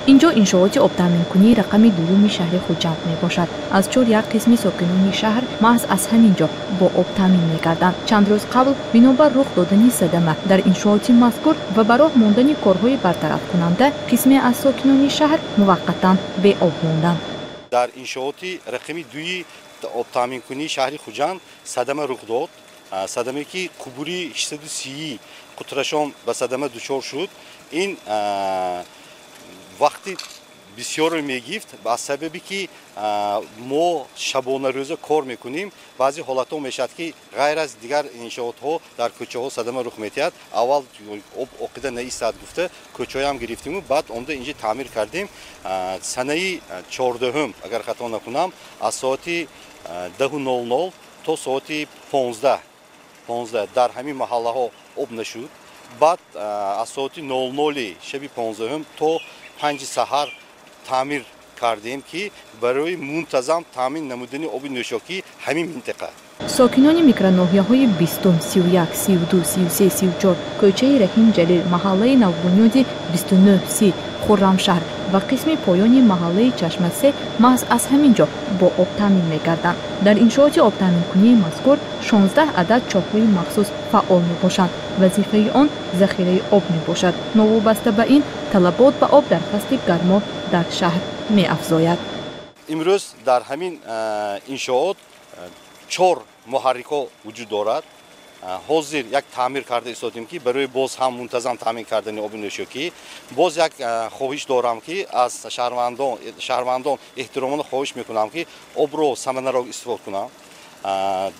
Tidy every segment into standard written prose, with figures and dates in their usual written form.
اینجا انشاءات آب تامین‌کنی رقم دوم شهر خوجند میباشد. از 4 یک قسم ساکنان شهر محض از همینجا با آب تامین میگردند. چند روز قبل بنابر رخ دادن صدمه در انشاءات مذکور و برای ماندن کارهای برطرف کننده قسمی از ساکنان شهر موقتا به آب ماندند. در انشاءات رقم دوی آب تامین‌کنی شهر خوجند صدمه رخ داد. صدمه که کبوری 830 قطرشان به صدمه دچار شد. این وقتی بسیار میگیفت با سببی که ما شبانه روز کار میکنیم بعضی حالت ها میشد که غیر از دیگر انشاءات ها در کوچه ها صدمه رخ میتید. اول آب عقیده نیستد گفته کوچه هم گرفتیم و بعد اونجا اینجا تعمیر کردیم. سنه 14 اگر خطا نکنم از ساعت 10:00 تا ساعت 15 در همین محله ها آب نشد. بعد از ساعت 00 شب 15 تا 5 سحر تعمیر کردیم که برای منتظم تامین نمودن آب نوشاکی همین منطقه. ساکنان میکروناحیه‌های 20، 31، 32، 33، 34 کوچه رحیم جلیل، محله نوبنیاد 29 30 خرمشهر و قسم پایان محله چشمه 3 محض از همینجا با آب تامین می‌گردند. در انشاءات آب تامین‌کنی مذکور 16 عدد چاه‌های مخصوص فعال میباشند. وظیفه آن ذخیره آب میباشد. نوابسته به این طلبات به آب در فصل گرما در شهر می‌افزاید. امروز در همین انشاءات 4 محرک ها وجود دارد. حاضر یک تعمیر کرده ایستادیم که برای باز هم منتظم تامین کردن آب نوشاکی. باز یک خواهش دارم که از شهروندان احترامان خواهش میکنم که آب رو سمنه را استفاده کنم.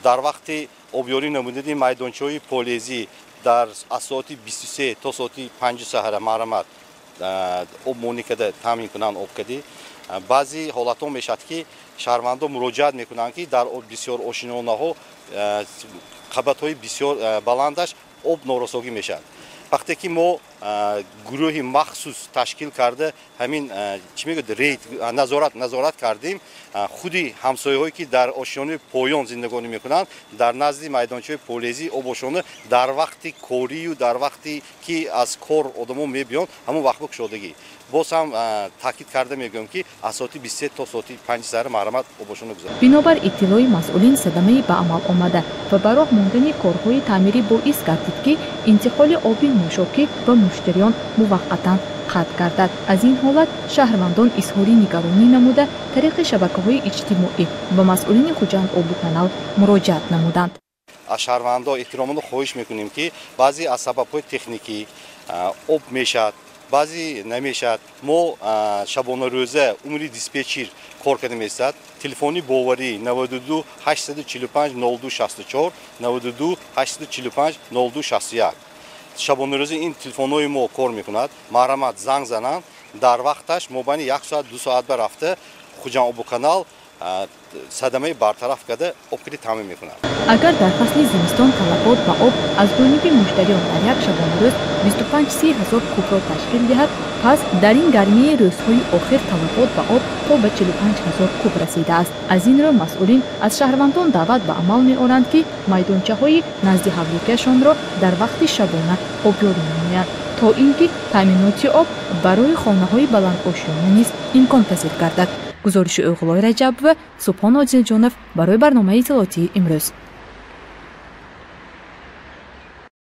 در وقت آبیاری نمودن میدانچه‌های پالیزی در از ساعت 23 تا ساعت 5 سحر مرمت آب مونیکده تامین کنن آب کدی. بعضی حالت ها میشد که شهروندان مراجعت میکنند که در بسیار آشیانه ها قبط های بسیار بلندش آب نارسایی میشد. وقتی که ما گروه مخصوص تشکیل کرده همین چی میگه رید نظارت کردیم، خودی همسایه هایی که در آشیانه پایان زندگانی میکنند در نزد میدانچه پالیزی آبشونه در وقتی کاری و در وقتی که از کار آدما میبیان همون وقت بکشادگی. باز هم تاکید کرده میگم که از ساعت 23 تا ساعت 5 سر مرمت آبشونه گذارد. بنابر اطلاع مسئولین صدمه به عمل آمده و برای ماندن کارهای تعمیری باعث گردید که انتقال آب نوشاکی به مشتریان موقتا قطع گردد. از این حالت شهروندان اظهار نگرانی نموده طریق شبکه‌های اجتماعی به مسئولین خوجند آب کانال مراجعت نمودند. از شهروندان احترامان خواهش میکنیم که بعضی از سبب‌های تکنیکی آب میشد بعضی نمیشد. ما شبانه روزه عمری دیسپچر کار کردیم است. تلفنی باوری 92 845 02 64 92 845 02 61. شبانه روزه این تلفن‌های ما کار میکند. مرمت زنگ زنند در وقتش مابین 1 ساعت 2 ساعت برفته خوجند آب کانال صدمه برطرف کرده آب کدی تامین میکنند. اگر در فصل زمستان طلبات به آب از جانب مشتریان در یک شبانه روز 25-30 هزار کوب را تشکیل دهد، پس در این گرمی روزهای آخر طلبات به آب تا به 45 هزار کوب رسیده است. از این رو مسئولین از شهروندان دعوت به عمل می‌آورند که میدانچه‌های نزد حملگیشان را در وقت شبانه آبیاری نمایند تا اینکه تامینات آب برای خانه‌های بلند آشیانه نیز امکان پذیر گردد. گزارش اوغلای رجب و سبحان عادل جانف برای برنامه اطلاعاتی امروز.